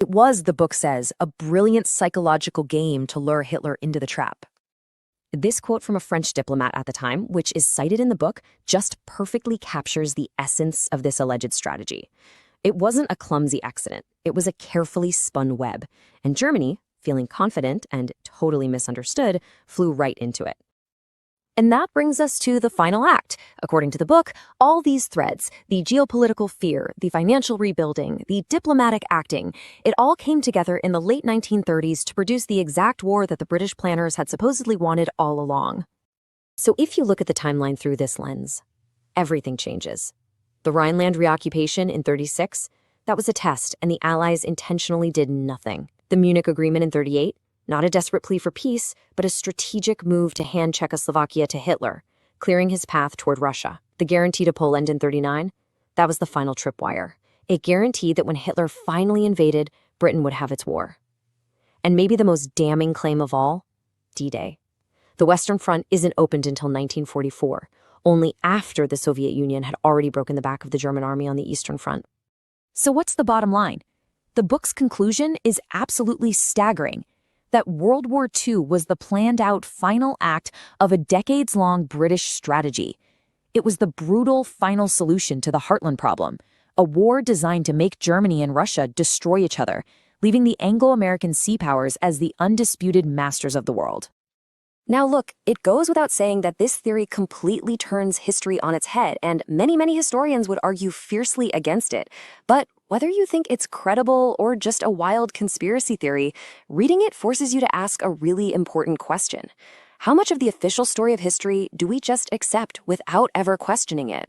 It was, the book says, a brilliant psychological game to lure Hitler into the trap. This quote from a French diplomat at the time, which is cited in the book, just perfectly captures the essence of this alleged strategy. It wasn't a clumsy accident. It was a carefully spun web, and Germany, feeling confident and totally misunderstood, flew right into it. And that brings us to the final act. According to the book, all these threads, the geopolitical fear, the financial rebuilding, the diplomatic acting, it all came together in the late 1930s to produce the exact war that the British planners had supposedly wanted all along. So if you look at the timeline through this lens, everything changes. The Rhineland reoccupation in 36, that was a test, and the Allies intentionally did nothing. The Munich Agreement in 38, not a desperate plea for peace, but a strategic move to hand Czechoslovakia to Hitler, clearing his path toward Russia. The guarantee to Poland in 39, that was the final tripwire. It guaranteed that when Hitler finally invaded, Britain would have its war. And maybe the most damning claim of all, D-Day. The Western Front isn't opened until 1944, only after the Soviet Union had already broken the back of the German army on the Eastern Front. So what's the bottom line? The book's conclusion is absolutely staggering. That World War II was the planned-out final act of a decades-long British strategy. It was the brutal final solution to the Heartland problem, a war designed to make Germany and Russia destroy each other, leaving the Anglo-American sea powers as the undisputed masters of the world. Now look, it goes without saying that this theory completely turns history on its head, and many historians would argue fiercely against it. But whether you think it's credible or just a wild conspiracy theory, reading it forces you to ask a really important question. How much of the official story of history do we just accept without ever questioning it?